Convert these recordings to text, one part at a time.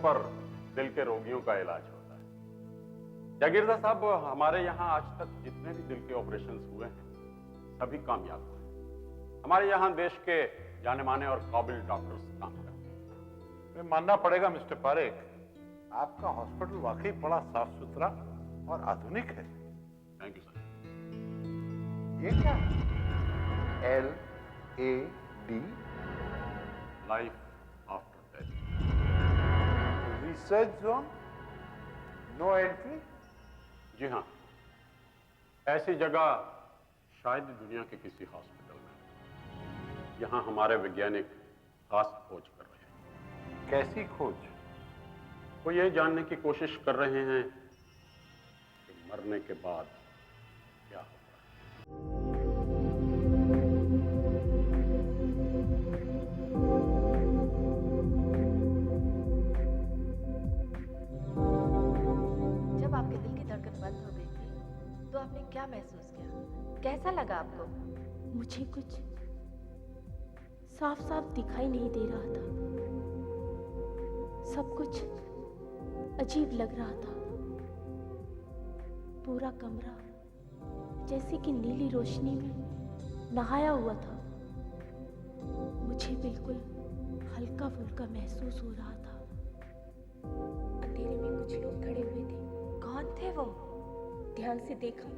पर दिल के रोगियों का इलाज होता है। जागीरदार साहब, हमारे यहाँ आज तक जितने भी दिल के ऑपरेशंस हुए हैं सभी कामयाब हुए। हमारे यहाँ देश के जाने माने और काबिल डॉक्टर्स काम करते हैं। मैं मानना पड़ेगा मिस्टर पारेख, आपका हॉस्पिटल वाकई बड़ा साफ सुथरा और आधुनिक है। Thank you sir. ये क्या है? LAD life after death. Research zone, no entry. जी हाँ, ऐसी जगह शायद दुनिया के किसी हॉस्पिटल में। यहाँ हमारे वैज्ञानिक खास खोज कर रहे हैं। कैसी खोज? वो ये जानने की कोशिश कर रहे हैं कि मरने के बाद क्या होगा। जब आपके दिल की धड़कन बंद हो गई थी तो आपने क्या महसूस किया? कैसा लगा आपको? मुझे कुछ साफ साफ दिखाई नहीं दे रहा था। सब कुछ अजीब लग रहा था। पूरा कमरा जैसे कि नीली रोशनी में नहाया हुआ था। मुझे बिल्कुल हल्का फुल्का महसूस हो रहा था। अंधेरे में कुछ लोग खड़े हुए थे। कौन थे वो? ध्यान से देखा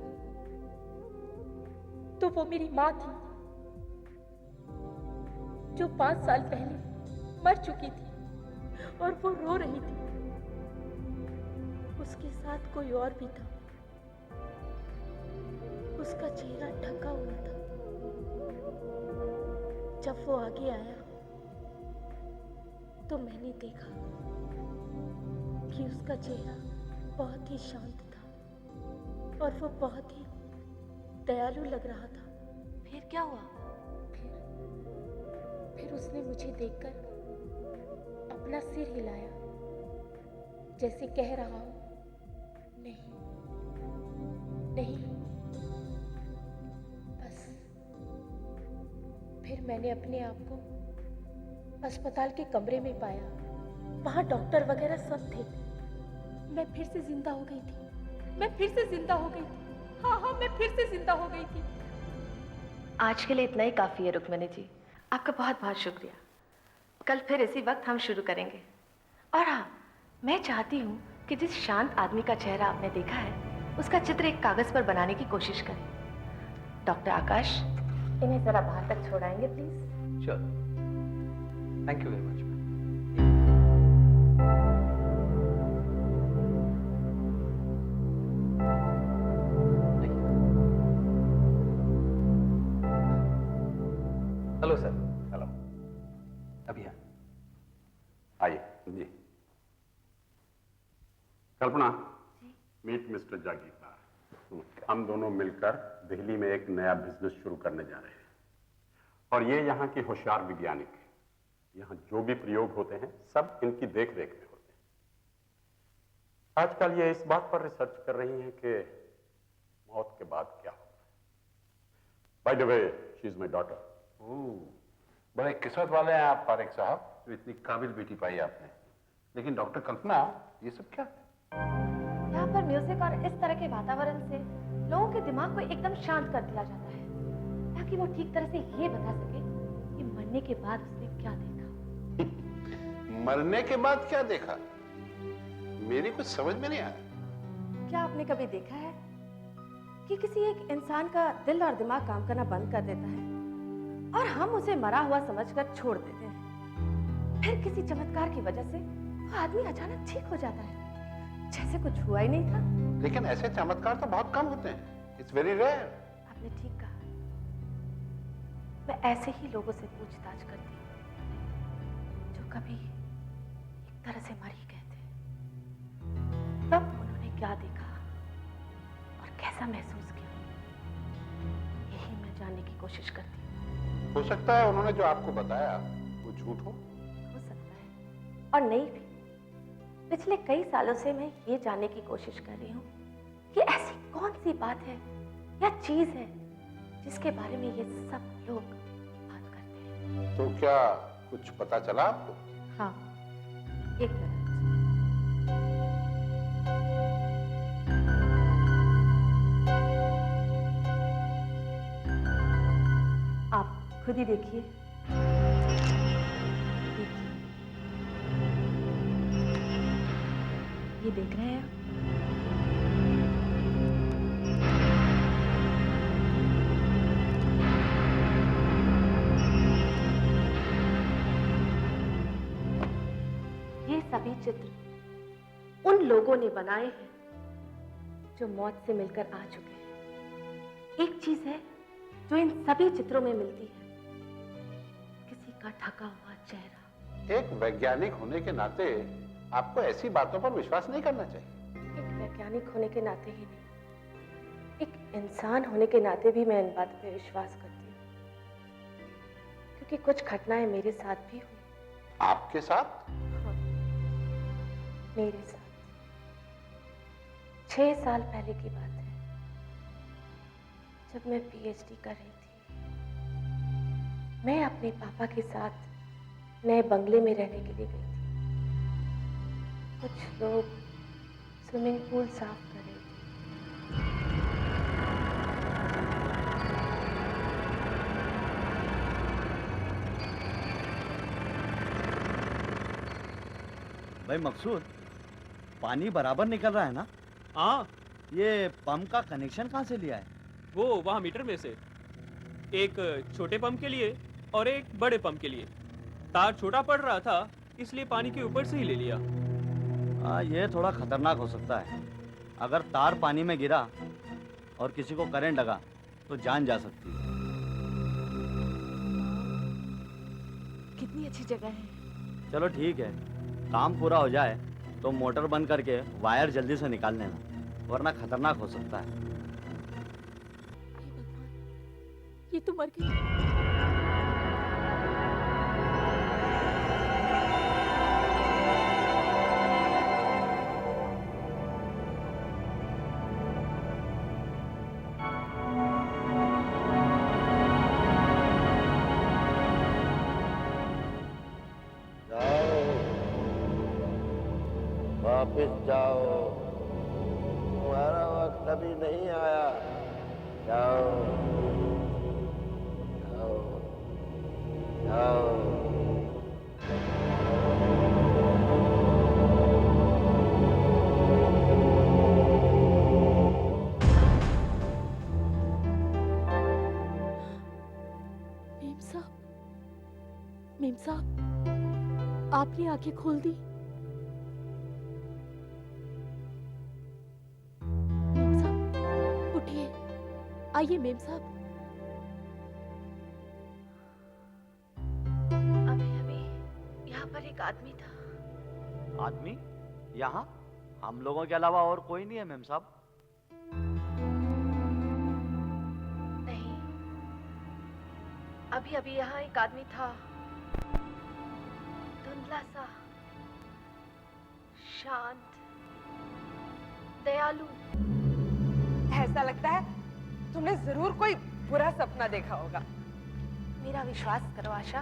तो वो मेरी माँ थी, जो 5 साल पहले मर चुकी थी और वो रो रही थी। उसके साथ कोई और भी था। उसका चेहरा ढका हुआ था। जब वो आगे आया तो मैंने देखा कि उसका चेहरा बहुत ही शांत था और वो बहुत ही दयालु लग रहा था। फिर क्या हुआ? फिर उसने मुझे देखकर अपना सिर हिलाया, जैसे कह रहा हो, नहीं नहीं। बस फिर मैंने अपने आप को अस्पताल के कमरे में पाया। वहां डॉक्टर वगैरह सब थे। मैं फिर से जिंदा हो गई थी। मैं फिर से जिंदा हो गई थी। हाँ, मैं फिर से जिंदा हो गई थी। आज के लिए इतना ही काफी है रुक्मिणी जी। आपका बहुत बहुत शुक्रिया। कल फिर इसी वक्त हम शुरू करेंगे। और हाँ, मैं चाहती हूँ कि जिस शांत आदमी का चेहरा आपने देखा है उसका चित्र एक कागज पर बनाने की कोशिश करें। डॉक्टर आकाश, इन्हें जरा बाहर तक छोड़ाएंगे please? Sure, thank you very much. Hello sir. Hello. अभी आइए जी। कल्पना, मीट मिस्टर जागीरदार। हम दोनों मिलकर दिल्ली में एक नया बिजनेस शुरू करने जा रहे हैं और ये यहाँ की होशियार वैज्ञानिक हैं। यहाँ जो भी प्रयोग होते हैं सब इनकी देख रेख में होते हैं। आजकल ये इस बात पर रिसर्च कर रही हैं कि मौत के बाद क्या होगा। By the way, she is my daughter. बड़े किस्मत वाले हैं आप पारेख साहब, जो इतनी काबिल बेटी पाई आपने। लेकिन डॉक्टर कल्पना, ये सब क्या है? यहाँ पर म्यूजिक और इस तरह के वातावरण से लोगों के दिमाग को एकदम शांत कर दिया जाता है ताकि वो ठीक तरह से ये बता सके कि मरने के बाद उसने क्या देखा। मरने के बाद क्या देखा? मेरी कुछ समझ में नहीं आया। क्या आपने कभी देखा है कि किसी एक इंसान का दिल और दिमाग काम करना बंद कर देता है और हम उसे मरा हुआ समझकर छोड़ देते हैं? फिर किसी चमत्कार की वजह से वो आदमी अचानक ठीक हो जाता है, जैसे कुछ हुआ ही नहीं था। लेकिन ऐसे चमत्कार तो बहुत कम होते हैं। It's very rare. आपने ठीक कहा। मैं ऐसे ही लोगों से पूछताछ करती हूँ जो कभी एक तरह से मर ही गए थे। तब उन्होंने क्या देखा और कैसा महसूस किया, यही मैं जानने की कोशिश करती हूँ। हो सकता है उन्होंने जो आपको बताया वो झूठ हो सकता है और नहीं भी। पिछले कई सालों से मैं ये जानने की कोशिश कर रही हूँ कि ऐसी कौन सी बात है या चीज है जिसके बारे में ये सब लोग बात करते हैं। तो क्या कुछ पता चला आपको? हाँ, एक मिनट। खुद ही देखिए। देखिए, ये देख रहे हैं आप? ये सभी चित्र उन लोगों ने बनाए हैं जो मौत से मिलकर आ चुके हैं। एक चीज है जो इन सभी चित्रों में मिलती है, किसी का ढका हुआ चेहरा। एक वैज्ञानिक होने के नाते आपको ऐसी बातों पर विश्वास नहीं करना चाहिए। एक वैज्ञानिक होने के नाते ही नहीं, एक इंसान होने के नाते भी मैं इन बातों पे विश्वास करती हूँ, क्योंकि कुछ घटनाएं मेरे साथ भी हुई। आपके साथ? हाँ, मेरे साथ 6 साल पहले की बात है, जब मैं पीएचडी कर रही थी। मैं अपने पापा के साथ नए बंगले में रहने के लिए गई थी। कुछ लोग स्विमिंग पूल साफ कर रहे थे। भाई मकसूद, पानी बराबर निकल रहा है ना? हाँ, ये पंप का कनेक्शन कहाँ से लिया है? वो वहाँ मीटर में से, एक छोटे पंप के लिए और एक बड़े पंप के लिए। तार छोटा पड़ रहा था, इसलिए पानी के ऊपर से ही ले लिया। हाँ, ये थोड़ा खतरनाक हो सकता है। अगर तार पानी में गिरा और किसी को करंट लगा तो जान जा सकती है। कितनी अच्छी जगह है। चलो ठीक है, काम पूरा हो जाए तो मोटर बंद करके वायर जल्दी से निकाल लेना, वरना खतरनाक हो सकता है। हे भगवान, ये तो मर गई। वापिस जाओ, तुम्हारा वक्त अभी नहीं आया। जाओ जाओ जाओ। मेम साहब, आपने आंखें खोल दी। मेम साहब उठिए, आइए मेम साहब। अभी अभी यहाँ पर एक आदमी था। आदमी? यहाँ हम लोगों के अलावा और कोई नहीं है मेम साहब? नहीं, अभी अभी यहाँ एक आदमी था, धुंधला सा, शांत, दयालु। ऐसा लगता है तुमने जरूर कोई बुरा सपना देखा होगा। मेरा विश्वास करो आशा,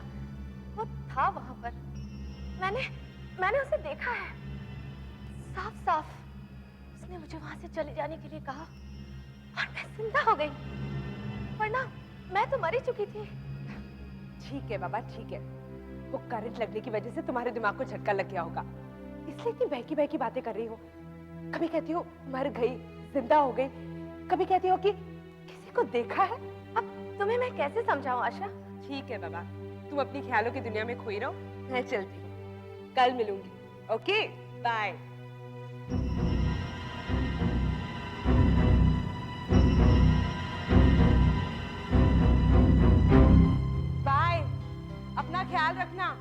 वो था वहां पर। मैंने उसे देखा है, साफ साफ। उसने मुझे वहां से चले जाने के लिए कहा और मैं जिंदा हो गई, वरना मैं तो मर ही चुकी थी। ठीक है बाबा, ठीक है। वो करंट लगने की वजह से तुम्हारे दिमाग को झटका लग गया होगा, इसलिए इतनी बहकी बहकी बातें कर रही हो। कभी कहती हो मर गई, जिंदा हो गई, कभी कहती हो कि किसी को देखा है। अब तुम्हें मैं कैसे समझाऊं आशा? ठीक है बाबा, तुम अपनी ख्यालों की दुनिया में खोई रहो, मैं चलती हूँ। कल मिलूंगी। Okay, bye. बाय, अपना ख्याल रखना।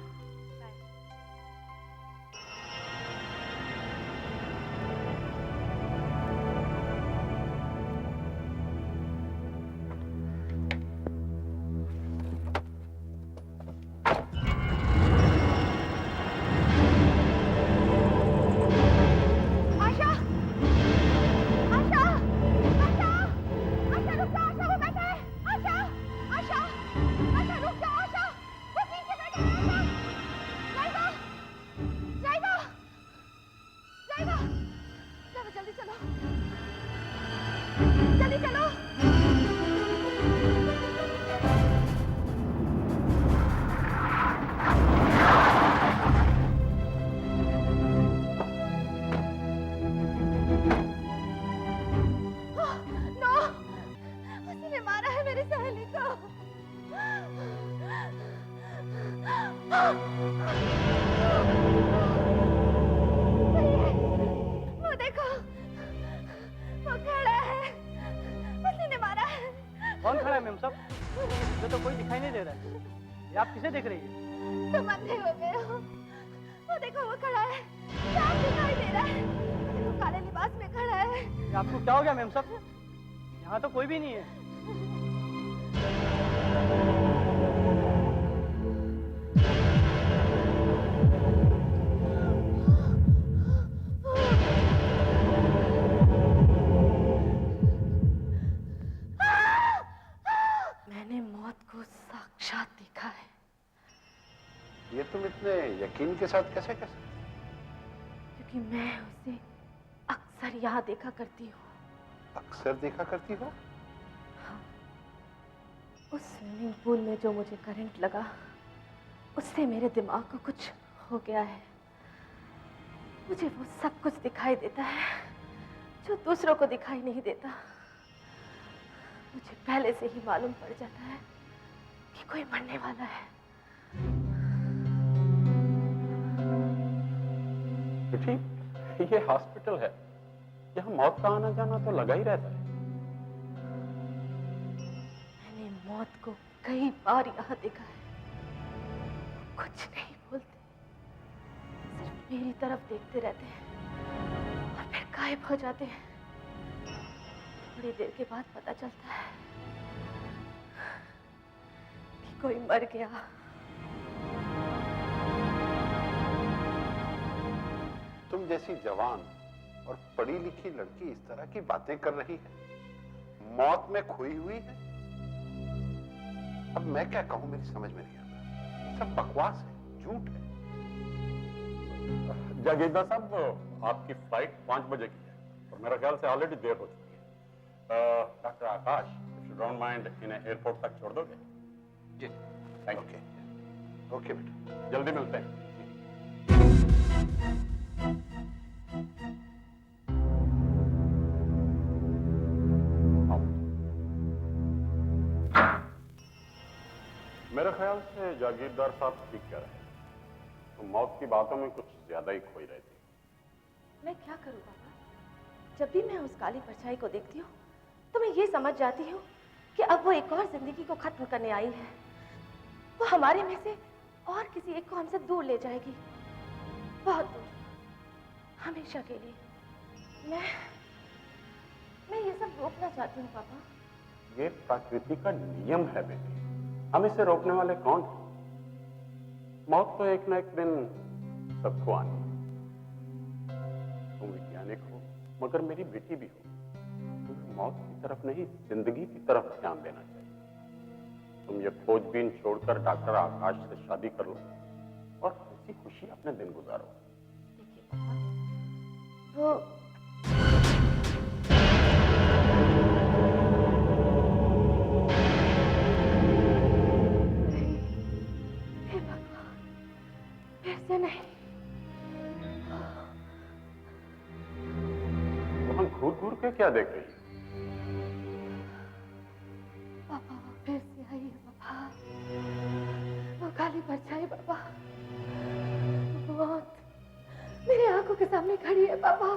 मेरी सहेली को। वो देखो, वो खड़ा है, उसी ने मारा है। कौन खड़ा है मेम साहब? मुझे तो कोई दिखाई नहीं दे रहा है। ये आप किसे देख रही है? तुम अंधे हो गए हो। वो देखो, वो खड़ा है, साफ दिखाई दे रहा है। देखो, काले लिबास में खड़ा है। ये आपको क्या हो गया मेम साहब? यहाँ तो कोई भी नहीं है। मैंने मौत को साक्षात देखा है। ये तुम इतने यकीन के साथ कैसे कह सकते? क्योंकि मैं उसे अक्सर यहाँ देखा करती हूँ। अक्सर देखा करती हो? हाँ। उस स्विमिंग पूल में जो मुझे करंट लगा, उससे मेरे दिमाग को कुछ हो गया है। मुझे वो सब कुछ दिखाई देता है जो दूसरों को दिखाई नहीं देता। मुझे पहले से ही मालूम पड़ जाता है कि कोई मरने वाला है। बेटी, ये हॉस्पिटल है, यहाँ मौत का आना जाना तो लगा ही रहता है। मैंने मौत को कई बार यहाँ देखा है। कुछ नहीं बोलते, सिर्फ मेरी तरफ देखते रहते हैं और फिर गायब हो जाते हैं। थोड़ी देर के बाद पता चलता है कि कोई मर गया। तुम जैसी जवान और पढ़ी लिखी लड़की इस तरह की बातें कर रही है, मौत में खोई हुई है। अब मैं क्या कहूं, मेरी समझ में नहीं आता। सब बकवास है, झूठ है। जागीरदार साहब, आपकी फ्लाइट 5 बजे की है और मेरा ख्याल से ऑलरेडी देर हो चुकी है। Doctor Akash, if you don't mind, इन्हें एयरपोर्ट तक छोड़ दोगे? जी। Thank you. ओके बेटा, जल्दी मिलते हैं। मेरे ख्याल से जागीरदार साहब ठीक कह रहे हैं, तो मौत की बातों में कुछ ज्यादा ही खोई रहती। मैं क्या करूं पापा? जब भी मैं उस काली परछाई को देखती हूँ तो मैं ये समझ जाती हूँ कि अब वो एक और जिंदगी को खत्म करने आई है। वो हमारे में से और किसी एक को हमसे दूर ले जाएगी, बहुत दूर, हमेशा के लिए। मैं ये सब रोकना चाहती हूँ पापा। ये प्रकृति का नियम है बेटी, हम इसे रोकने वाले कौन हैं? मौत तो एक ना एक दिन सबको आनी है। तुम वैज्ञानिक हो, मगर मेरी बेटी भी हो। तुम्हें मौत की तरफ नहीं, जिंदगी की तरफ ध्यान देना चाहिए। तुम ये खोजबीन छोड़कर डॉक्टर आकाश से शादी कर लो और हंसी खुशी अपने दिन गुजारो। देखिए पापा, वो नहीं, वहां घूर घूर के क्या देख रही है? पापा वो फिर से आई है पापा, वो काली परछाई पापा, मौत मेरी आंखों के सामने खड़ी है पापा।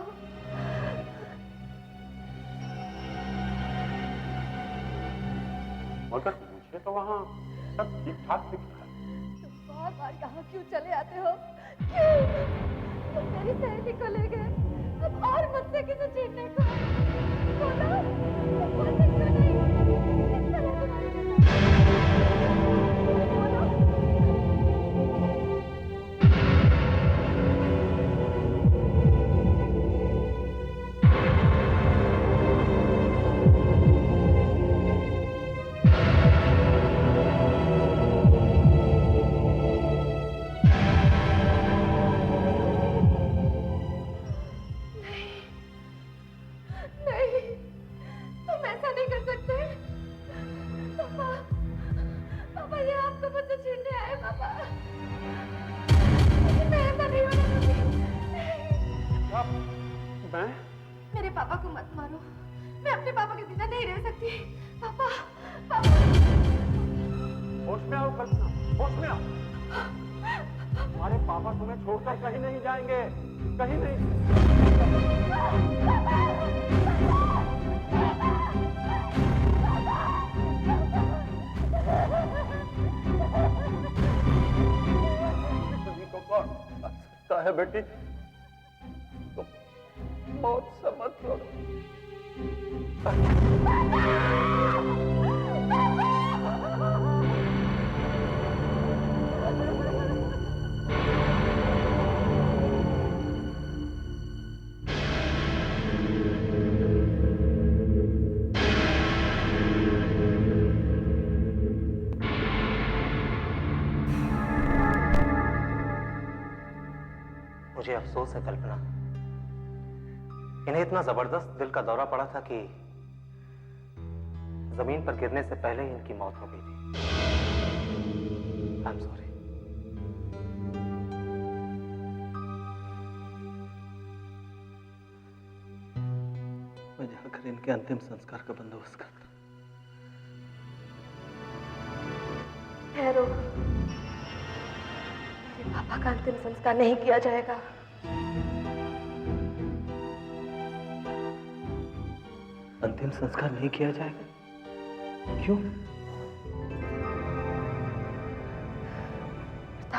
मगर मुझे तो वहां सब ठीक ठाक दिख रहा है। तुम बार-बार यहाँ क्यों चले आते हो? क्यों? तुम मेरी सहेली को ले गए, अब और मुझसे किसे छीनने को? बोलो, तुम बोलते क्यों नहीं? किस तरह तुम्हारे साथ? बोलो। मेरे पापा को मत मारो, मैं अपने पापा के बिना नहीं रह सकती। पापा, पापा। पापा तुम्हें छोड़कर कहीं नहीं जाएंगे, कहीं नहीं। किसी को कौन बचा सकता है बेटी? तुम मौत से मत लड़ो। मुझे अफसोस है कल्पना, इन्हें इतना जबरदस्त दिल का दौरा पड़ा था कि जमीन पर गिरने से पहले ही इनकी मौत हो गई थी। I am sorry. मैं जाकर इनके अंतिम संस्कार का बंदोबस्त करता। ठहरो, पापा का अंतिम संस्कार नहीं किया जाएगा। अंतिम संस्कार नहीं किया जाएगा? क्यों?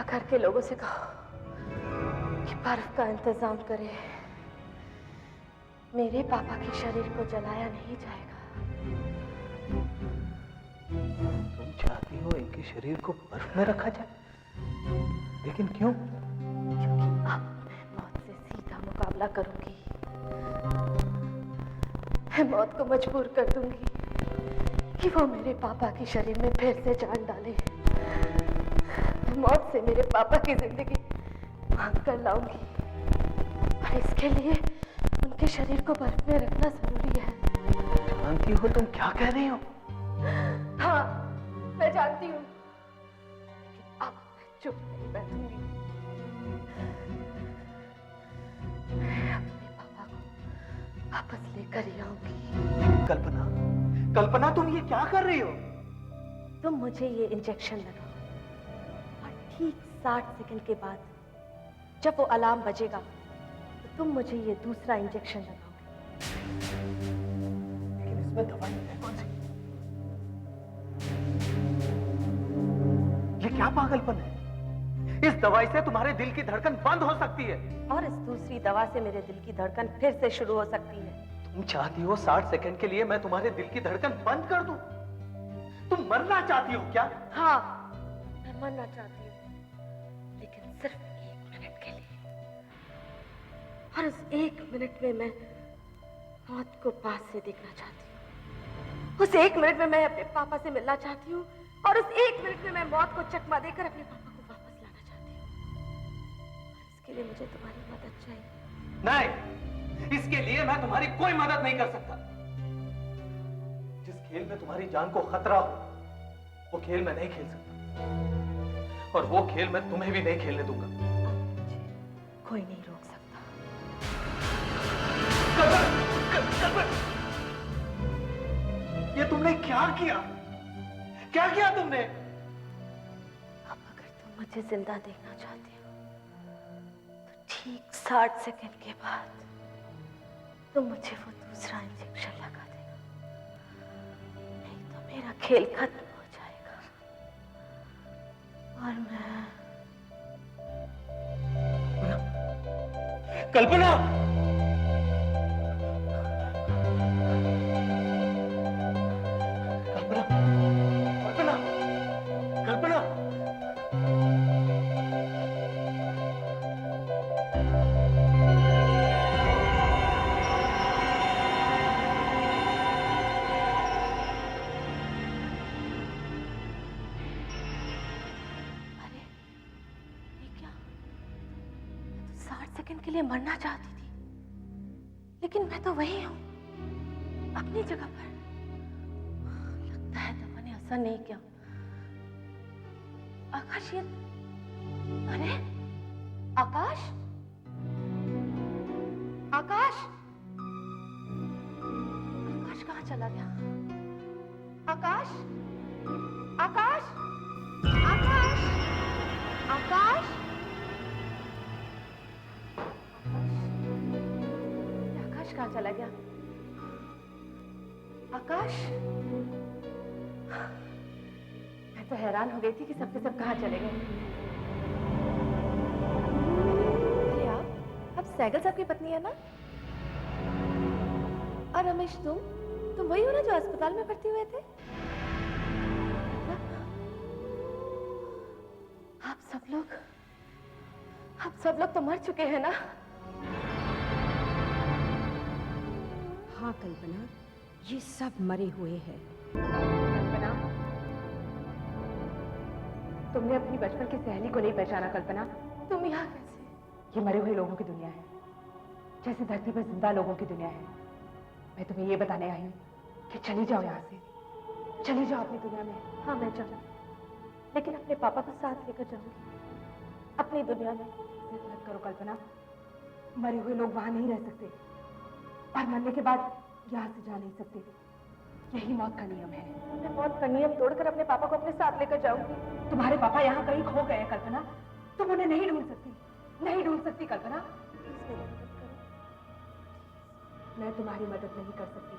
घर के लोगों से कहो कि बर्फ का इंतजाम करे। मेरे पापा के शरीर को जलाया नहीं जाएगा। तुम चाहती हो इनके शरीर को बर्फ में रखा जाए? लेकिन क्यों? क्योंकि अब मैं मौत से सीधा मुकाबला करूंगी। मैं मौत को मजबूर कर दूंगी कि वो मेरे पापा के शरीर में फिर से जान डाले। मैं मौत से मेरे पापा की जिंदगी मांग कर लाऊंगी, और इसके लिए उनके शरीर को बर्फ में रखना जरूरी है। जानती हो तुम क्या कह रही हो? हाँ, मैं जानती हूँ, लेकिन अब मैं चुप नहीं बैठूंगी। मैं अपने पापा को वापस लेकर ही आऊंगी। कल्पना, कल्पना तुम ये क्या कर रही हो? तुम मुझे ये इंजेक्शन लगाओ, और ठीक 60 सेकंड के बाद जब वो अलार्म बजेगा तो तुम मुझे ये दूसरा इंजेक्शन लगाओगे। लेकिन इसमें दवाई है कौन सी? ये क्या पागलपन है? इस दवाई से तुम्हारे दिल की धड़कन बंद हो सकती है, और इस दूसरी दवा से मेरे दिल की धड़कन फिर से शुरू हो सकती है। तुम चाहती हो 60 सेकंड के लिए मैं तुम्हारे दिल की धड़कन बंद कर दूं? तुम मरना चाहती हो क्या? हाँ, मैं मरना चाहती हूँ, लेकिन सिर्फ 1 मिनट के लिए। और उस 1 मिनट में मैं मौत को पास से देखना चाहती हूँ। उस 1 मिनट में मैं अपने पापा से मिलना चाहती हूँ, और उस 1 मिनट में मैं मौत को चकमा देकर अपने पापा को वापस लाना चाहती हूँ। और इसके लिए मुझे तुम्हारी मदद चाहिए। नहीं, इसके लिए मैं तुम्हारी कोई मदद नहीं कर सकता। जिस खेल में तुम्हारी जान को खतरा हो, वो खेल मैं नहीं खेल सकता, और वो खेल मैं तुम्हें भी नहीं खेलने दूंगा। कोई नहीं रोक सकता। ये तुमने क्या किया? क्या किया तुमने? अब अगर तुम मुझे जिंदा देखना चाहती हो, तो ठीक 60 सेकंड के बाद तुम मुझे वो दूसरा इंजेक्शन लगा देना, नहीं तो मेरा खेल खत्म हो जाएगा, और मैं कल्पना, कल्पना, कल्पना, कल्पना, अरे ये क्या? मैं तो 60 सेकंड के लिए मरना चाहती थी, लेकिन मैं तो वही हूँ, अपनी जगह पर। लगता है दवा ने असर नहीं किया। आकाश, ये अरे आकाश, आकाश, आकाश कहाँ चला गया? आकाश, आकाश, आकाश, आकाश, ये आकाश कहाँ चला गया? आकाश, मैं तो हैरान हो गई थी कि सबके सब कहाँ चले गए। अरे आप सैगल साहब की पत्नी है ना? और रमेश, तुम वही हो ना जो अस्पताल में भर्ती हुए थे? आप सब लोग तो मर चुके हैं ना? हाँ कल्पना, ये सब मरे हुए हैं। कल्पना, तुमने अपनी बचपन की सहेली को नहीं पहचाना। कल्पना, तुम यहाँ कैसे? ये मरे हुए लोगों की दुनिया है, जैसे धरती पर जिंदा लोगों की दुनिया है। मैं तुम्हें ये बताने आई हूँ कि चली जाओ यहाँ से, चली जाओ अपनी दुनिया में। हाँ मैं जाऊंगी, लेकिन अपने पापा को साथ लेकर जाऊंगी अपनी दुनिया में। जिद मत करो कल्पना, मरे हुए लोग वहां नहीं रह सकते और मरने के बाद यहाँ से जा नहीं सकते। यही मौत का नियम है। मैं मौत का नियम तोड़कर अपने पापा को अपने साथ लेकर जाऊंगी। तुम्हारे पापा यहाँ कहीं खो गए हैं कल्पना, तुम उन्हें नहीं ढूंढ सकती, नहीं ढूंढ सकती कल्पना। मैं तुम्हारी मदद नहीं कर सकती।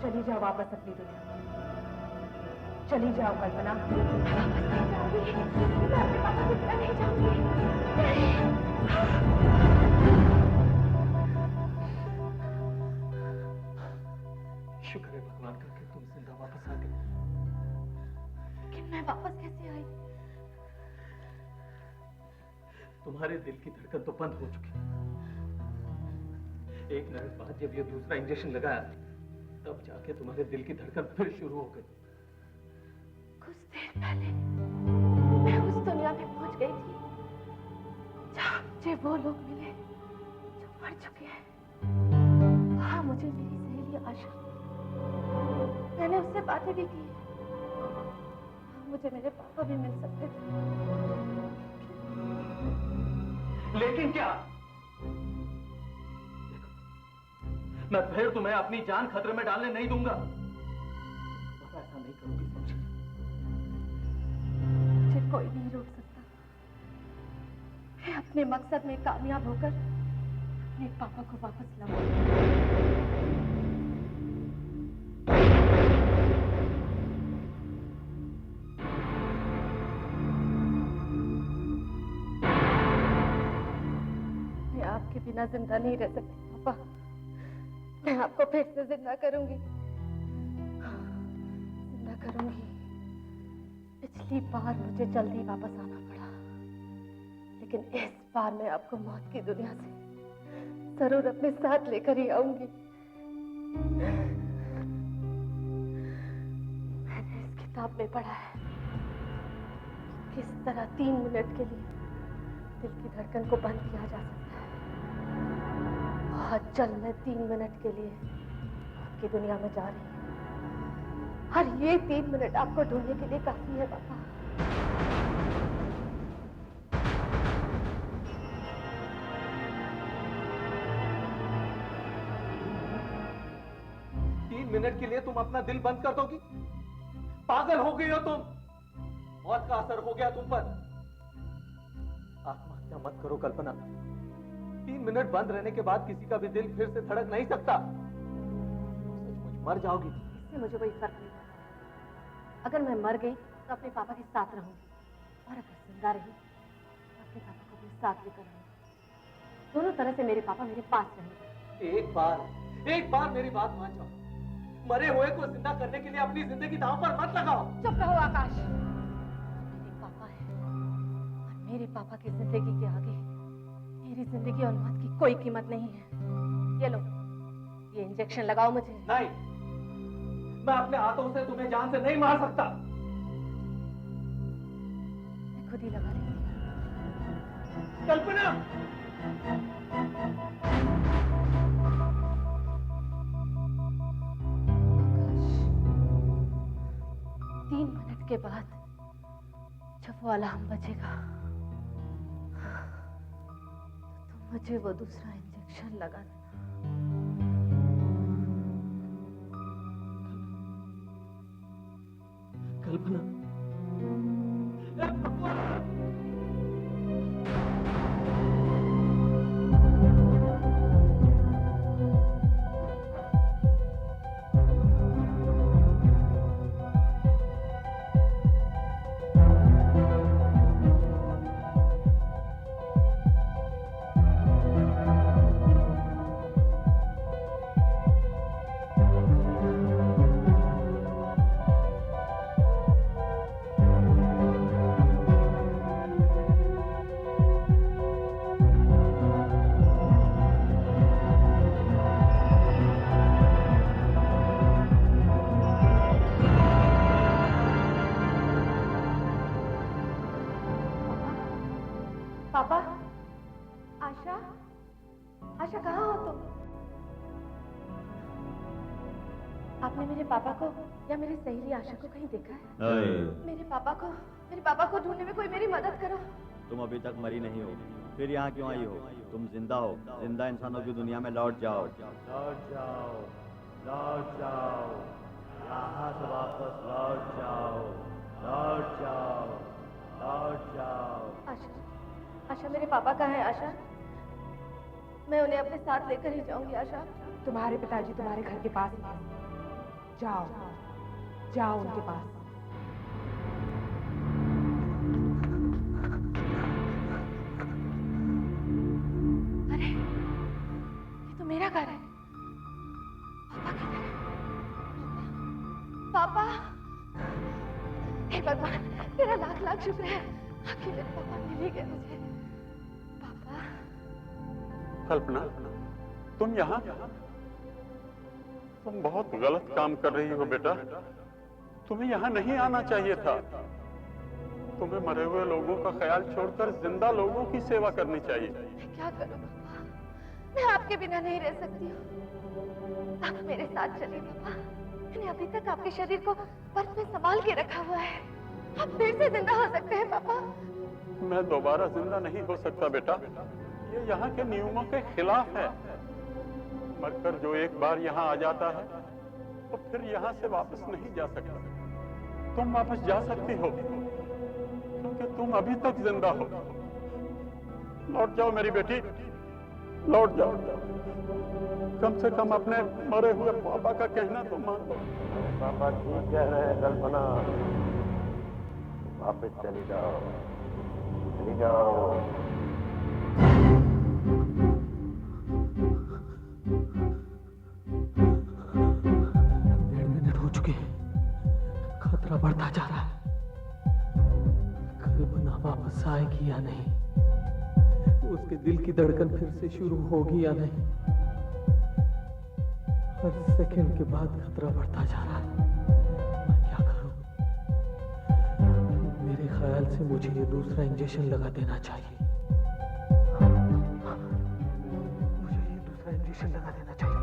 चली जाओ वापस अपनी दुनिया में, चली जाओ कल्पना। वापस नहीं जाऊंगी, मैं अपने पापा की तरह नहीं जाऊंगी। शुक्र है भगवान का कि तुम जिंदा वापस आ गए। लेकिन मैं वापस कैसे आई? तुम्हारे दिल की धड़कन तो बंद हो चुकी। एक मिनट बाद जब ये दूसरा इंजेक्शन लगाया, तब जाके तुम्हारे दिल की धड़कन फिर शुरू हो गई। कुछ देर पहले मैं उस दुनिया में पहुंच गई थी जहां मुझे वो लोग मिले जो मर चुके हैं। हाँ, मुझे मेरी सहेली आशा, मैंने उससे बातें भी की। मुझे मेरे पापा भी मिल सकते थे। लेकिन क्या? मैं फिर तुम्हें अपनी जान खतरे में डालने नहीं दूंगा। ऐसा नहीं करूंगी, समझी? मुझे कोई नहीं रोक सकता। मैं अपने मकसद में कामयाब होकर अपने पापा को वापस लाऊंगी। मैं आपके बिना जिंदा नहीं रह सकती पापा। मैं आपको फिर से जिंदा करूंगी, जिंदा करूंगी। पिछली बार मुझे जल्दी वापस आना पड़ा, लेकिन इस बार मैं आपको मौत की दुनिया से जरूर अपने साथ लेकर ही आऊंगी। मैंने इस किताब में पढ़ा है कि किस तरह 3 मिनट के लिए दिल की धड़कन को बंद किया जा सकता है। बहुत जल्द मैं 3 मिनट के लिए आपकी दुनिया में जा रही हूँ, और ये 3 मिनट आपको ढूंढने के लिए काफी है पापा। 3 मिनट के लिए तुम अपना दिल बंद कर दोगी? पागल हो गई हो तुम? मौत का असर हो गया तुम पर? आत्महत्या मत करो कल्पना। 3 मिनट बंद रहने के बाद किसी का भी दिल फिर से धड़क नहीं सकता। सचमुच मर जाओगी। इससे मुझे कोई फर्क नहीं पड़ता। अगर मैं मर गई तो अपने पापा के साथ रहूंगी, और अगर जिंदा रही तो अपने पापा को अपने साथ लेकर रहूंगी। दोनों तरह से मेरे पापा मेरे पास रहेंगे। एक बार मेरी बात मान जाओ। मरे हुए को जिंदा करने के लिए अपनी जिंदगी दांव पर मत लगाओ। चुप रहो आकाश। मेरे पापा है, और मेरे पापा की जिंदगी के आगे मेरी जिंदगी और मौत की कोई कीमत नहीं है। ये लो, ये इंजेक्शन लगाओ मुझे। नहीं, मैं अपने हाथों से तुम्हें जान से नहीं मार सकता। मैं खुद ही लगा रही हूँ। कल्पना! आकाश, 3 मिनट के बाद जब वो अलार्म बजेगा तो मुझे वो दूसरा इंजेक्शन लगा देना। कल्पना, मेरे पापा को या मेरी सहेली आशा को कहीं देखा है? अरे, मेरे पापा को ढूंढने में कोई मेरी मदद करो। तुम अभी तक मरी नहीं हो, फिर यहाँ क्यों आई हो? तुम जिंदा हो, जिंदा इंसानों की दुनिया में लौट जाओ। लौट जाओ, लौट जाओ, यहाँ से वापस लौट जाओ, लौट जाओ, लौट जाओ। आशा मेरे पापा कहाँ है? आशा, मैं उन्हें अपने साथ लेकर ही जाऊंगी। आशा, तुम्हारे पिताजी तुम्हारे घर के पास हैं। जाओ जाओ उनके पास। अरे ये तो मेरा घर है। पापा किधर है? पापा, हे भगवान, तेरा लाख लाख शुक्र है, आखिर मेरे पापा मिल ही गए मुझे। पापा। कल्पना, तुम यहाँ? तुम बहुत गलत काम कर रही हो बेटा। तुम्हें यहाँ नहीं आना चाहिए था। तुम्हें मरे हुए लोगों का ख्याल छोड़कर जिंदा लोगों की सेवा करनी चाहिए। मैं क्या करूं पापा? मैं आपके बिना नहीं रह सकती हूँ। आप मेरे साथ चलिए पापा। मैंने अभी तक आपके शरीर को बर्फ में संभाल के रखा हुआ है। आप फिर से जिंदा हो सकते हैं पापा। मैं दोबारा जिंदा नहीं हो सकता बेटा। ये यहाँ के नियमों के खिलाफ है। मरकर जो एक बार यहाँ आ जाता है तो फिर यहाँ से वापस नहीं जा सकता। तुम वापस जा सकती हो क्योंकि तुम अभी तक जिंदा हो। लौट जाओ मेरी बेटी, लौट जाओ। कम से कम अपने मरे हुए पापा का कहना तो मान लो। पापा ठीक कह रहे हैं कल्पना, वापस चली जाओ, चली जाओ। 1.5 मिनट हो चुके हैं, खतरा बढ़ता जा रहा है। कल्पना वापस आएगी या नहीं, उसके दिल की धड़कन फिर से शुरू होगी या नहीं। हर सेकंड के बाद खतरा बढ़ता जा रहा है। मैं क्या करूं? मेरे ख्याल से मुझे ये दूसरा इंजेक्शन लगा देना चाहिए। मुझे ये दूसरा इंजेक्शन लगा देना चाहिए।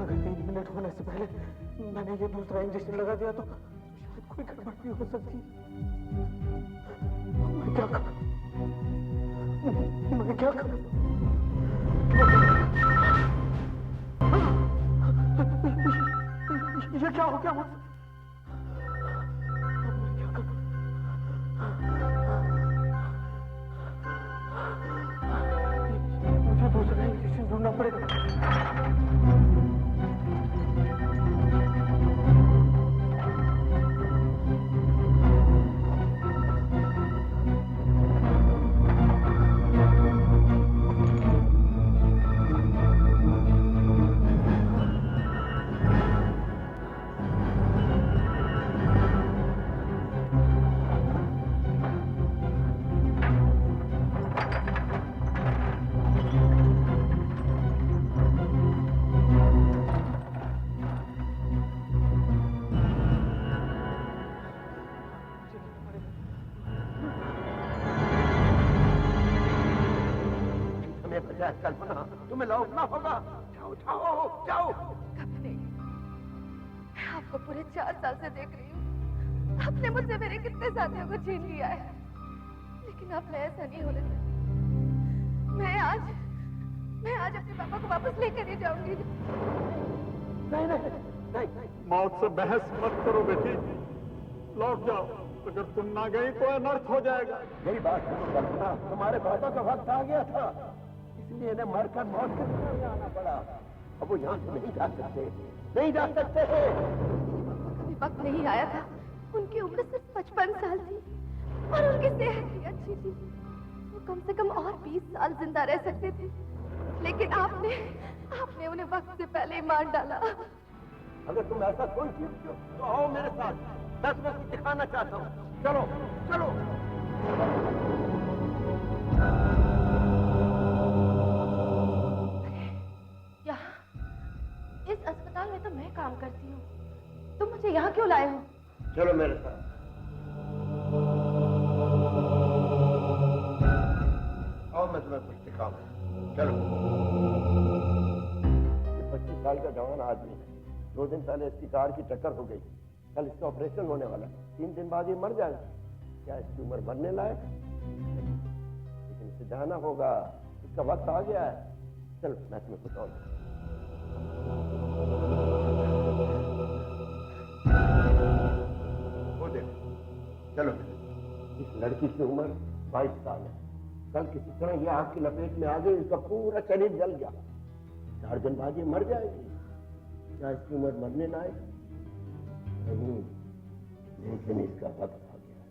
अगर 3 मिनट होने से पहले मैंने ये दूसरा इंजेक्शन लगा दिया तो शायद कोई गड़बड़ भी हो सकती है। मैं क्या करूं? मैं क्या करूं? ये क्या हो गया मुझसे? मैं क्या करूं? मुझे दूसरा इंजेक्शन ढूंढना पड़ेगा। कल्पना, तुम्हें लौटना होगा। जाओ जाओ जाओ। कभी नहीं। मैं आपको पूरे 4 साल से देख रही हूँ। आपने मुझसे मेरे कितने साथियों को छीन लिया है, लेकिन आपने ऐसा नहीं होने दिया। मैं आज अपने पापा को वापस लेकर ही जाऊंगी। नहीं नहीं नहीं, मौत से बहस मत करो बेटी, लौट जाओ। अगर तुम ना गई तो अनर्थ हो जाएगा। यही बात सुनो कल्पना, तुम्हारे पापा का वक्त आ गया था, इसलिए इन्हें मरकर मौत के दुनिया में आना पड़ा। अब वो यहाँ से नहीं जा सकते, नहीं जा सकते हैं। कभी वक्त नहीं आया था। उनकी उम्र सिर्फ 55 साल थी और उनकी सेहत भी अच्छी थी। वो कम से कम और 20 साल जिंदा रह सकते थे, लेकिन आपने उन्हें वक्त से पहले ही मार डाला। अगर तुम ऐसा सोचती हो तो आओ मेरे साथ, मैं तुम्हें कुछ दिखाना चाहता हूँ। चलो चलो। यहाँ इस अस्पताल में तो मैं काम करती हूँ, तुम मुझे यहाँ क्यों लाए हो? चलो मेरे साथ। मैं तुम्हें कुछ दिखाऊंगा। चलो। ये 25 साल का जवान आदमी है। 2 दिन पहले इसकी कार की टक्कर हो गई। कल इसका ऑपरेशन होने वाला है। 3 दिन बाद ये मर जाएगा। क्या इसकी उम्र मरने लायक है? लेकिन इसे जाना होगा, इसका वक्त आ गया है। चलो मैं तुम्हें कुछ और वो देखो। चलो। इस लड़की की उम्र 22 साल है। कल किसी तरह ये आग की लपेट में आ गई, इसका पूरा शरीर जल गया। 4 दिन बाद ये मर जाएगी। क्या इसकी उम्र मरने लायक? नहीं, लेकिन इसका वक्त आ गया।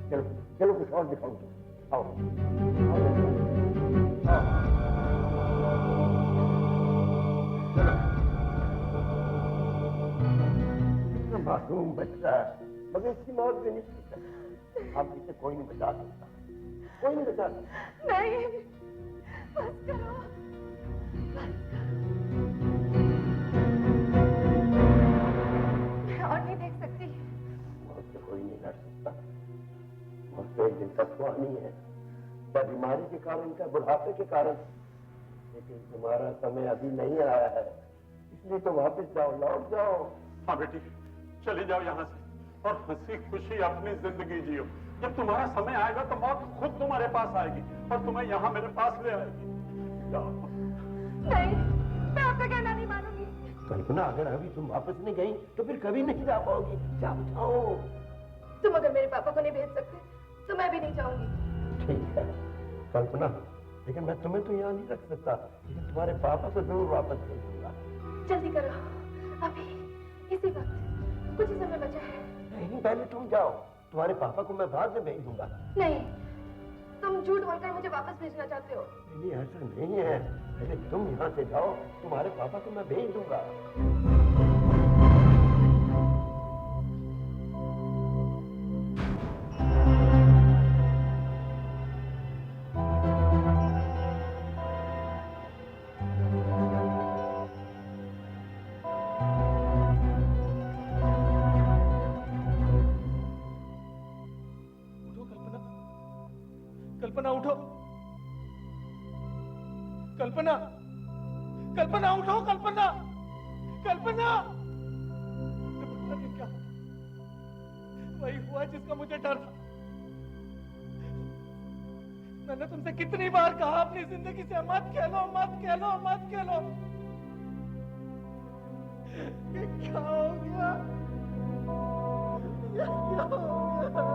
चलो चलो कुछ और दिखाऊंगा। आओ आओ। चलो। मासूम बच्चा है, मगर इसकी मौत भी नहीं की सकती। अब इसे कोई नहीं बचा सकता। कोई नहीं बचा सकता। नहीं, बस करो, बस करो। मैं और नहीं देख सकती। मौत से कोई नहीं लड़ सकता। मौत तो एक दिन तक आनी है, या बीमारी के कारण, क्या बुढ़ापे के कारण। लेकिन तुम्हारा समय अभी नहीं आया है, इसलिए तो वापस जाओ, लौट जाओ। हाँ बेटी, चली जाओ यहाँ से और हंसी खुशी अपनी जिंदगी जियो। जब तुम्हारा समय आएगा तो मौत खुद तुम्हारे पास आएगी और तुम्हें यहाँ मेरे पास ले आएगी। जाओ। नहीं, मैं आपका कहना नहीं मानूंगी। कल्पना, अगर अभी तुम वापस नहीं गई तो फिर कभी नहीं जा पाओगी। जाओ। तुम अगर मेरे पापा को नहीं भेज सकते तो मैं भी नहीं जाऊंगी। ठीक है कल्पना, लेकिन मैं तुम्हें तो यहाँ नहीं रख सकता। लेकिन तुम्हारे पापा को जरूर वापस भेजूंगा। जल्दी करो, अभी इसी वक्त, कुछ ही समय बचा है। नहीं, पहले तुम जाओ। तुम्हारे पापा को मैं बाद में भेज दूंगा। नहीं, तुम झूठ बोलकर मुझे वापस भेजना चाहते हो। नहीं, ऐसा नहीं है। पहले तुम यहाँ से जाओ, तुम्हारे पापा को मैं भेज दूंगा। कल्पना उठो। कल्पना, कल्पना उठो। कल्पना, कल्पना। क्या वही हुआ जिसका मुझे डर था। मैंने तुमसे कितनी बार कहा अपनी जिंदगी से मत खेलो, मत खेलो, मत खेलो। ये क्या हो गया? ये क्या हो गया?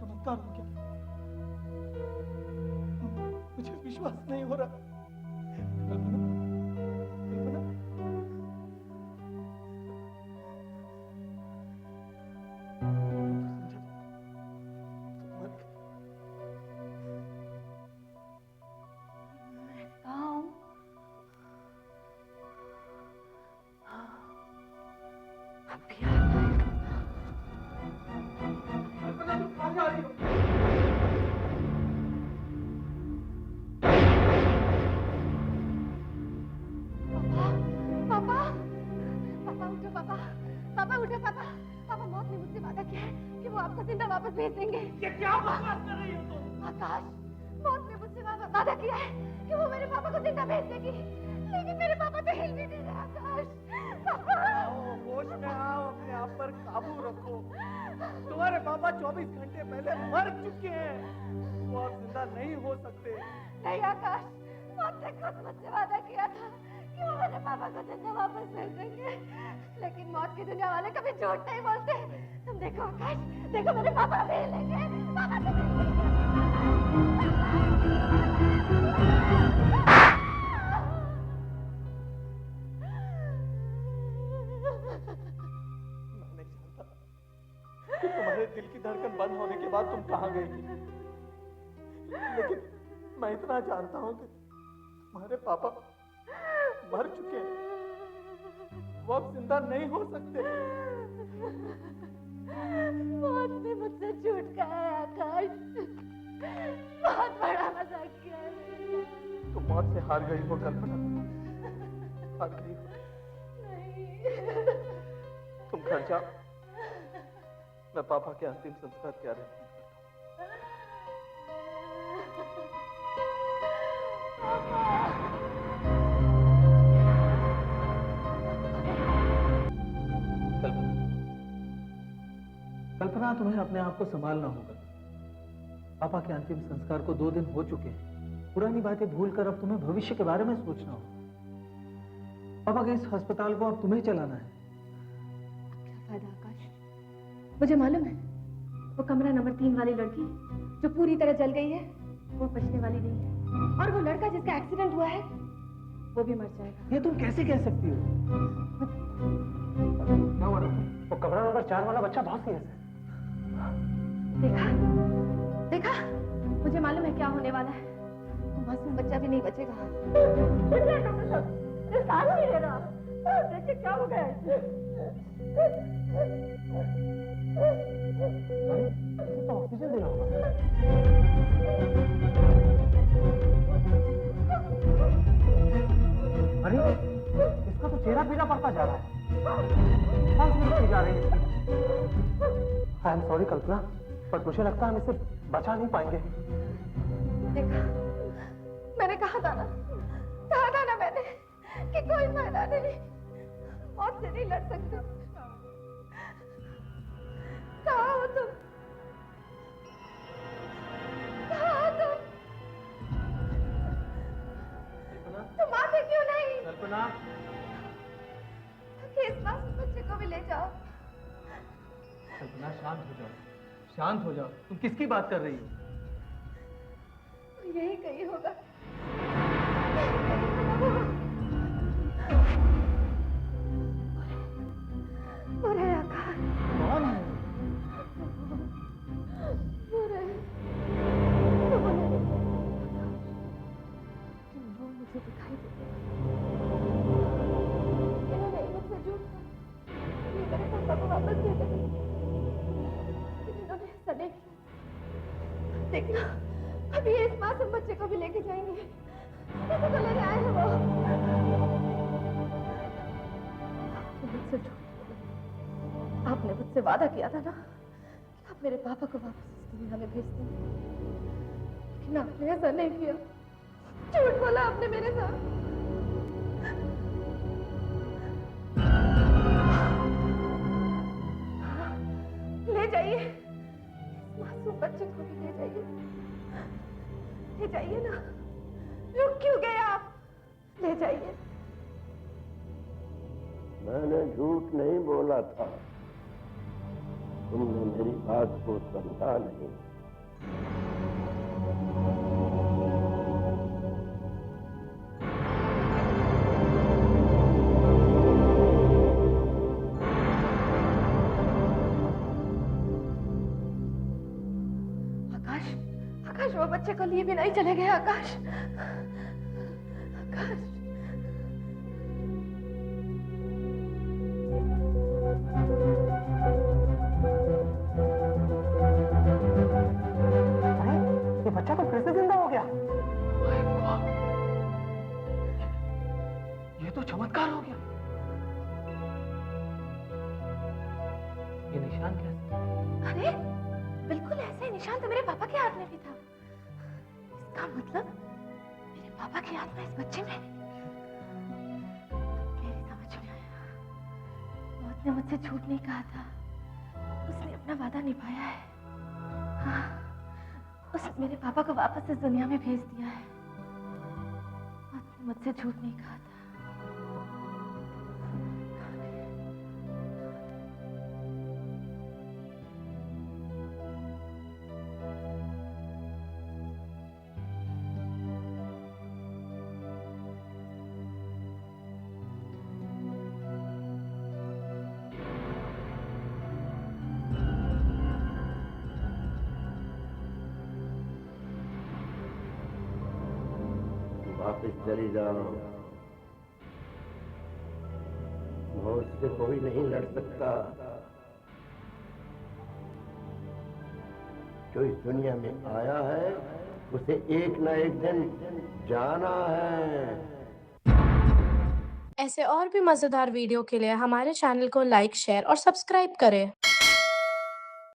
चमत्कार हो गया। मुझे विश्वास नहीं हो रहा। कल्पना, कल्पना। मैं कहाँ हूँ? अब भी आ गए। कल्पना, तुम कहाँ जा रही हो? पापा, पापा उठो पापा, पापा उठो पापा। पापा, मौत ने मुझसे वादा किया है कि वो आपको जिंदा वापस भेज देंगे। ये क्या बकवास कर रही हो तुम? आकाश, मौत ने मुझसे वादा किया है कि वो मेरे पापा को जिंदा भेज देगी, लेकिन मेरे पापा तो हिल भी नहीं रहे। आकाश, पापा। आओ, होश में आओ, अपने आप पर काबू रखो। तुम्हारे पापा 24 घंटे पहले मर चुके हैं। वो अब जिंदा नहीं हो सकते। नहीं आकाश, मौत ने खुद मुझसे वादा किया था कि वो मेरे पापा को जिंदा वापस भेज देंगे, लेकिन मौत की दुनिया वाले कभी झूठ नहीं बोलते। तुम देखो आकाश, देखो मेरे पापा भेज लेंगे, पापा से भेज लेंगे। मैं नहीं जानता कि तुम्हारे दिल की धड़कन बंद होने के बाद तुम कहाँ गई थी, लेकिन मैं इतना जानता हूँ कि तुम्हारे पापा मर चुके हैं, वो अब जिंदा नहीं हो सकते। मौत ने मुझसे झूठ कहा है आकाश, बहुत बड़ा मजाक किया है। तुम मौत से हार गई हो कल्पना, हार गई हो। नहीं। तुम घर जाओ, मैं पापा के अंतिम संस्कार के अरेंजमेंट कल्पना, तुम्हें अपने आप को संभालना होगा। पापा के अंतिम संस्कार को 2 दिन हो चुके हैं। पुरानी बातें भूलकर अब तुम्हें भविष्य के बारे में सोचना होगा। पापा के इस अस्पताल को अब तुम्हें चलाना है। क्या फायदा आकाश? मुझे मालूम है वो कमरा नंबर 3 वाली लड़की जो पूरी तरह जल गई है वो बचने वाली नहीं है, और वो लड़का जिसका एक्सीडेंट हुआ है वो भी मर जाएगा। ये तुम कैसे कह सकती हो? क्या हुआ? वो कमरा नंबर 4 वाला बच्चा बहुत सीरियस है। देखा देखा, मुझे मालूम है क्या होने वाला है। वो मासूम बच्चा भी नहीं बचेगा। साल नहीं ले रहा, देखिए क्या हो गया है। तो ऑक्सीजन देना होगा। अरे इसका तो चेहरा पीला पड़ता जा रहा है। सांस भी रुकती जा रही है इसकी। आई एम सॉरी कल्पना, पर मुझे लगता है हम इसे बचा नहीं पाएंगे। देखा, मैंने कहा था ना मैंने कि कोई फायदा नहीं, मौत से नहीं लड़ सकते। कहाँ हो तुम? कहाँ हो तुम? तुम आते क्यों नहीं? कल्पना, इस मासूम बच्चे को भी ले जाओ। कल्पना शांत हो जाओ, शांत हो जाओ। तुम किसकी बात कर रही हो? यही कहीं होगा। वो है आकाश। कौन है? वो है। वो मुझे दिखाई देते हैं। इन्होंने मुझसे झूठ कहा, ये मेरे पापा को वापस दे देंगे। इन्होंने ऐसा नहीं किया। देखना, अभी इस मासूम बच्चे को भी लेके जाएंगे। इसे तो लेने आए हैं वो। मुझसे झूठ बोला। आपने मुझसे वादा किया था ना कि आप मेरे पापा को वापस इस दुनिया में भेज देंगे, लेकिन आपने ऐसा नहीं किया। झूठ बोला आपने मेरे साथ। ले जाइए, इस मासूम बच्चे को भी ले जाइए। ले जाइए ना, रुक क्यों गए आप? ले जाइए। मैंने झूठ नहीं बोला था, तुमने मेरी बात को समझा नहीं। आकाश, आकाश वो बच्चे को लिए भी नहीं चले गए। आकाश, आकाश। ये बच्चा तो फिर से जिंदा हो गया। ये तो चमत्कार हो गया। ये निशान कैसे? अरे बिल्कुल ऐसे ही निशान तो मेरे पापा के हाथ में भी था। इसका मतलब मेरे पापा की आत्मा इस बच्चे में। मेरी समझ में आया, मौत ने मुझसे झूठ नहीं कहा था। उसने अपना वादा निभाया है। हाँ, उसने मेरे पापा को वापस इस दुनिया में भेज दिया है। मौत ने मुझसे झूठ नहीं कहा था। वाकई वापस चली जाओ। मौत से कोई नहीं लड़ सकता। जो इस दुनिया में आया है उसे एक ना एक दिन जाना है। ऐसे और भी मजेदार वीडियो के लिए हमारे चैनल को लाइक, शेयर और सब्सक्राइब करें।